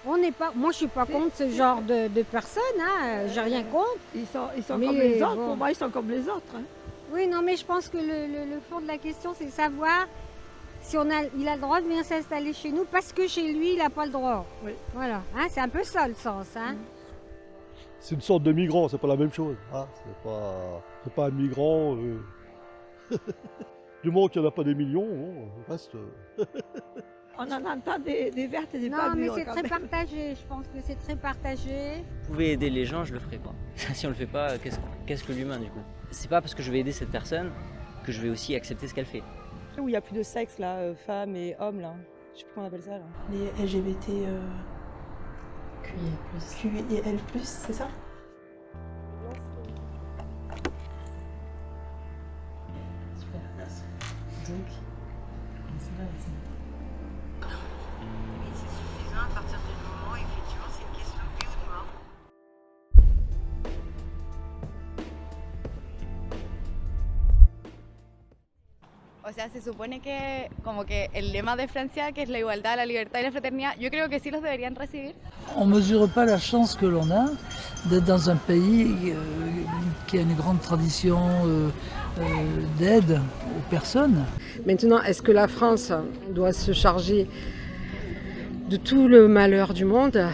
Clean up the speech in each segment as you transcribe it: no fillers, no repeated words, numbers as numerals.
Moi, je suis pas contre ce genre de personnes, hein, j'ai rien contre. Ils sont Mais comme les autres, bon. pour moi ils sont comme les autres. Hein. Oui, non, mais je pense que le fond de la question, c'est savoir si il a le droit de venir s'installer chez nous parce que chez lui, il n'a pas le droit. Oui. Voilà, hein, c'est un peu ça le sens. Hein. C'est une sorte de migrant, c'est pas la même chose. Hein. C'est pas un migrant. Du moment qu'il n'y en a pas des millions, on reste. On en entend des vertes et des pas Non, mais mûres. c'est quand très même. partagé, je pense que c'est très partagé. Vous pouvez aider les gens, je le ferai quoi. Si on le fait pas, qu'est-ce que l'humain du coup? C'est pas parce que je vais aider cette personne que je vais aussi accepter ce qu'elle fait. Où il n'y a plus de sexe, là, femmes et hommes, là. Je sais plus comment on appelle ça, là. Les LGBT QIL+, c'est ça? Super, merci. Donc, c'est là, Et c'est suffisant à partir du moment, effectivement, c'est une question de vie ou de mort. O sea, se supone que como que el lema de Francia, que es la igualdad, la libertad y la fraternidad, yo creo que sí los deberían recibir. On ne mesure pas la chance que l'on a d'être dans un pays qui a une grande tradition d'aide aux personnes. Maintenant, est-ce que la France doit se charger de tout le malheur du monde?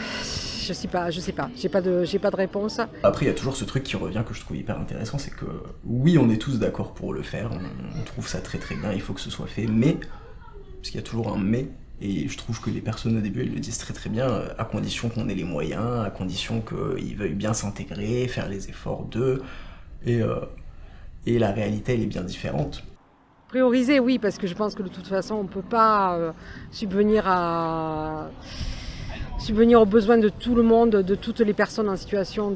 Je sais pas. J'ai pas de réponse. Après, il y a toujours ce truc qui revient que je trouve hyper intéressant, c'est que oui, on est tous d'accord pour le faire, on trouve ça très très bien, il faut que ce soit fait, mais, parce qu'il y a toujours un mais, et je trouve que les personnes au début, elles le disent très très bien, à condition qu'on ait les moyens, à condition qu'ils veuillent bien s'intégrer, faire les efforts d'eux, et la réalité, elle est bien différente. Prioriser, oui, parce que je pense que de toute façon, on ne peut pas subvenir aux besoins de tout le monde, de toutes les personnes en situation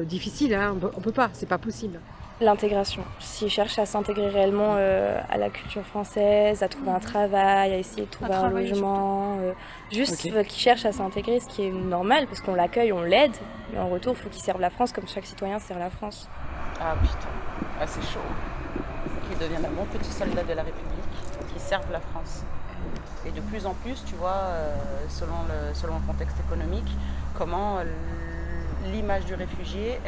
difficile. Hein. On peut pas, c'est pas possible. L'intégration. S'ils cherchent à s'intégrer réellement à la culture française, à trouver un travail, à essayer de trouver un logement, qu'ils cherchent à s'intégrer, ce qui est normal, parce qu'on l'accueille, on l'aide, mais en retour, il faut qu'ils servent la France comme chaque citoyen sert la France. Ah putain, c'est chaud. Qu'ils deviennent un bon petit soldat de la République, qui servent la France. Et de plus en plus, tu vois, selon le contexte économique, comment l'image du réfugié,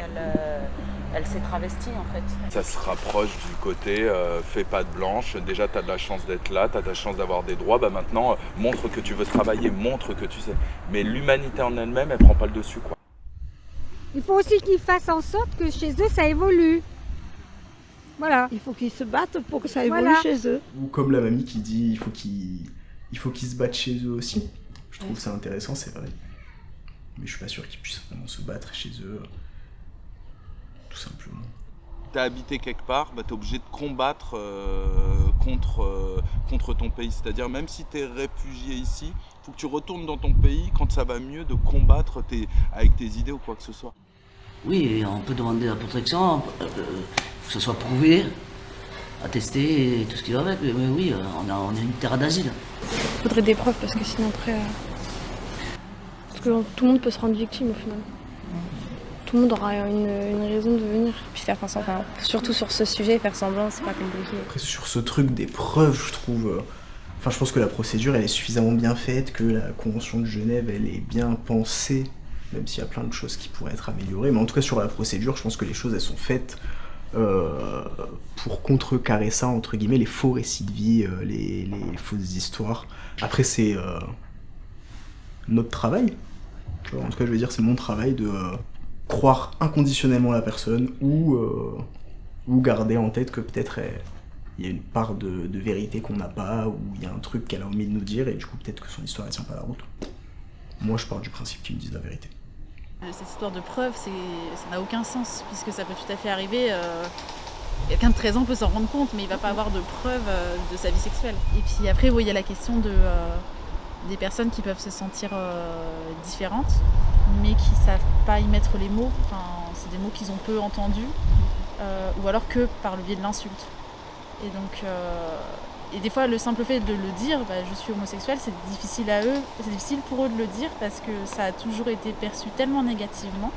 elle s'est travestie en fait. Ça se rapproche du côté fais pas de blanche, déjà tu as de la chance d'être là, tu as de la chance d'avoir des droits, maintenant montre que tu veux travailler, montre que tu sais. Mais l'humanité en elle-même, elle prend pas le dessus quoi. Il faut aussi qu'ils fassent en sorte que chez eux ça évolue. Voilà. Il faut qu'ils se battent pour que ça évolue chez eux. Ou comme la mamie qui dit il faut qu'ils se battent chez eux aussi. Je trouve ça intéressant, c'est vrai. Mais je suis pas sûr qu'ils puissent vraiment se battre chez eux. Tout simplement. T'as habité quelque part, t'es obligé de combattre contre ton pays. C'est-à-dire même si t'es réfugié ici, il faut que tu retournes dans ton pays quand ça va mieux de combattre avec tes idées ou quoi que ce soit. Oui, on peut demander la protection, que ce soit prouvé, attesté et tout ce qui va avec. Mais oui, on est une terre d'asile. Il faudrait des preuves parce que sinon après... Parce que tout le monde peut se rendre victime au final. Tout le monde aura une raison de venir. Puis faire semblant, surtout sur ce sujet, faire semblant, c'est pas compliqué. Après sur ce truc des preuves, je trouve... je pense que la procédure, elle est suffisamment bien faite, que la Convention de Genève, elle est bien pensée, même s'il y a plein de choses qui pourraient être améliorées. Mais en tout cas, sur la procédure, je pense que les choses, elles sont faites pour contrecarrer ça, entre guillemets, les faux récits de vie, les fausses histoires. Après, c'est notre travail. En tout cas, je veux dire, c'est mon travail de croire inconditionnellement la personne ou garder en tête que peut-être il y a une part de vérité qu'on n'a pas, ou il y a un truc qu'elle a omis de nous dire, et du coup, peut-être que son histoire, elle tient pas la route. Moi, je pars du principe qu'ils me disent la vérité. Cette histoire de preuve, ça n'a aucun sens, puisque ça peut tout à fait arriver. Quelqu'un de 13 ans peut s'en rendre compte, mais il ne va pas avoir de preuve de sa vie sexuelle. Et puis après, il y a la question des personnes qui peuvent se sentir différentes, mais qui ne savent pas y mettre les mots. Enfin, c'est des mots qu'ils ont peu entendus, ou alors que par le biais de l'insulte. Et donc, et des fois, le simple fait de le dire, je suis homosexuelle, c'est difficile pour eux de le dire parce que ça a toujours été perçu tellement négativement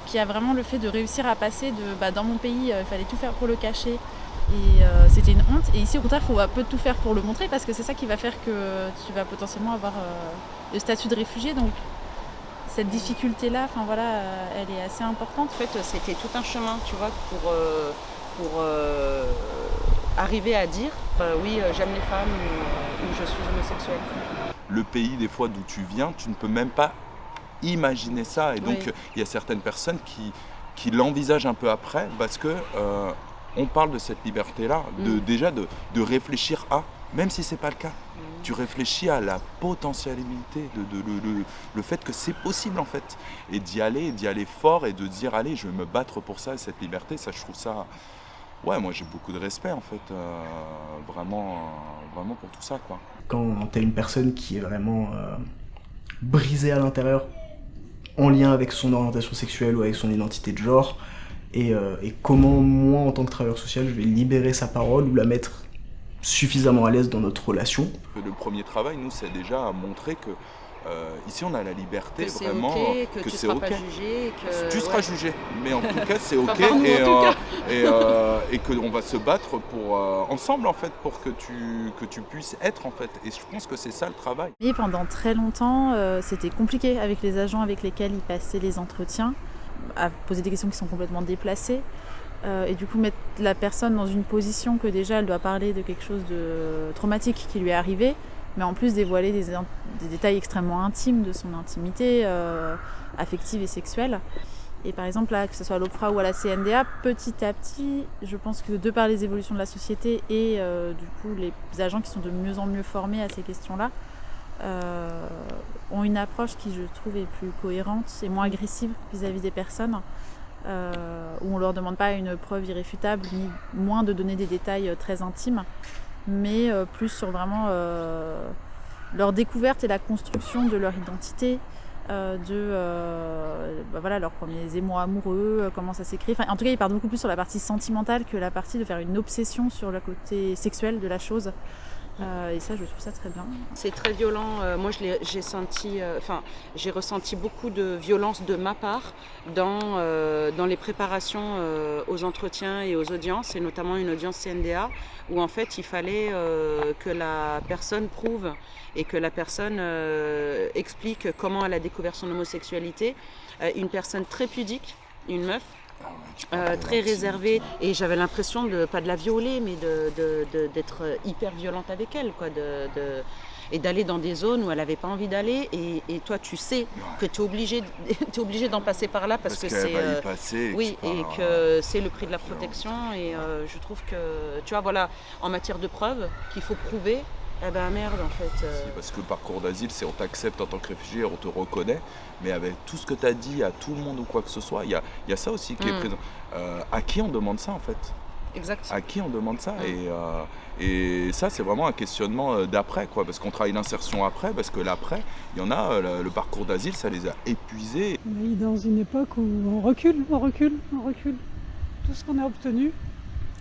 qu'il y a vraiment le fait de réussir à passer dans mon pays, il fallait tout faire pour le cacher, Et c'était une honte. Et ici, au contraire, il faut un peu tout faire pour le montrer parce que c'est ça qui va faire que tu vas potentiellement avoir le statut de réfugié. Donc, cette difficulté-là, enfin voilà, elle est assez importante. En fait, c'était tout un chemin, tu vois, pour arriver à dire oui, j'aime les femmes ou je suis homosexuelle. Le pays, des fois, d'où tu viens, tu ne peux même pas imaginer ça. Et donc, il y a certaines personnes qui l'envisagent un peu après parce que on parle de cette liberté-là, déjà de réfléchir à, même si ce n'est pas le cas. Tu réfléchis à la potentialité, le fait que c'est possible en fait. Et d'y aller fort et de dire allez, je vais me battre pour ça, cette liberté, ça je trouve ça... Ouais, moi j'ai beaucoup de respect en fait, vraiment pour tout ça quoi. Quand tu as une personne qui est vraiment brisée à l'intérieur, en lien avec son orientation sexuelle ou avec son identité de genre, et comment moi en tant que travailleur social je vais libérer sa parole ou la mettre suffisamment à l'aise dans notre relation. Le premier travail, nous, c'est déjà à montrer que ici on a la liberté que c'est vraiment, okay, que tu c'est seras ok. pas jugé, que... Tu seras jugé, mais en tout cas c'est ok et qu'on va se battre pour ensemble en fait pour que tu puisses être en fait. Et je pense que c'est ça le travail. Et pendant très longtemps, c'était compliqué avec les agents avec lesquels ils passaient les entretiens, à poser des questions qui sont complètement déplacées. Et du coup mettre la personne dans une position que déjà elle doit parler de quelque chose de traumatique qui lui est arrivé, mais en plus dévoiler des détails extrêmement intimes de son intimité affective et sexuelle. Et par exemple là, que ce soit à l'OPFRA ou à la CNDA, petit à petit, je pense que de par les évolutions de la société et du coup les agents qui sont de mieux en mieux formés à ces questions-là, ont une approche qui je trouve est plus cohérente et moins agressive vis-à-vis des personnes. Où on ne leur demande pas une preuve irréfutable, ni moins de donner des détails très intimes, mais plus sur vraiment leur découverte et la construction de leur identité, voilà, leurs premiers émois amoureux, comment ça s'écrit. Enfin, en tout cas, ils partent beaucoup plus sur la partie sentimentale que la partie de faire une obsession sur le côté sexuel de la chose. Et ça, je trouve ça très bien. C'est très violent. Moi, j'ai ressenti beaucoup de violence de ma part dans les préparations aux entretiens et aux audiences, et notamment une audience CNDA, où en fait, il fallait que la personne prouve et que la personne explique comment elle a découvert son homosexualité. Une personne très pudique, une meuf, très réservée, et j'avais l'impression pas de la violer mais d'être hyper violente avec elle quoi, et d'aller dans des zones où elle n'avait pas envie d'aller, et toi tu sais que tu es obligé d'en passer par là parce que c'est va y passer, oui, et que c'est le prix de la protection, et je trouve que tu vois, voilà, en matière de preuves qu'il faut prouver, eh ben merde en fait. Parce que le parcours d'asile, c'est on t'accepte en tant que réfugié, on te reconnaît, mais avec tout ce que tu as dit à tout le monde ou quoi que ce soit, il y a ça aussi qui est présent. À qui on demande ça en fait? Exact. À qui on demande ça? Et ça, c'est vraiment un questionnement d'après, quoi, parce qu'on travaille l'insertion après, parce que l'après, il y en a, le parcours d'asile, ça les a épuisés. On est dans une époque où on recule. Tout ce qu'on a obtenu,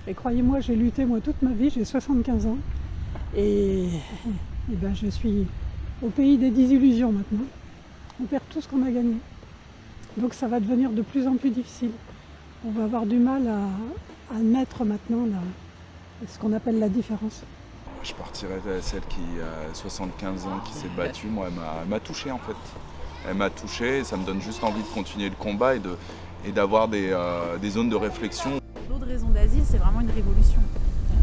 et croyez-moi, j'ai lutté moi toute ma vie, j'ai 75 ans. Et ben, je suis au pays des désillusions maintenant. On perd tout ce qu'on a gagné. Donc ça va devenir de plus en plus difficile. On va avoir du mal à admettre maintenant ce qu'on appelle la différence. Je partirais de celle qui a 75 ans, qui s'est battue. Moi, elle m'a touché en fait. Elle m'a touché, ça me donne juste envie de continuer le combat et d'avoir des zones de réflexion. L'autre raison d'asile, c'est vraiment une révolution.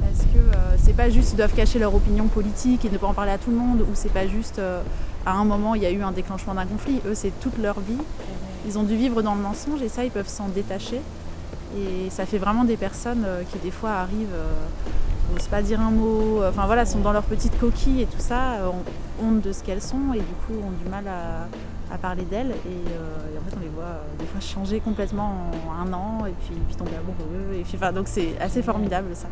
Parce que c'est pas juste ils doivent cacher leur opinion politique et ne pas en parler à tout le monde, ou c'est pas juste à un moment il y a eu un déclenchement d'un conflit. Eux, c'est toute leur vie. Ils ont dû vivre dans le mensonge et ça, ils peuvent s'en détacher. Et ça fait vraiment des personnes qui des fois arrivent, n'osent pas dire un mot, enfin voilà, sont dans leur petite coquille et tout ça, ont honte de ce qu'elles sont et du coup ont du mal à parler d'elles. Et en fait, on les voit des fois changer complètement en un an et puis tomber amoureux. Et puis, enfin, donc c'est assez formidable ça.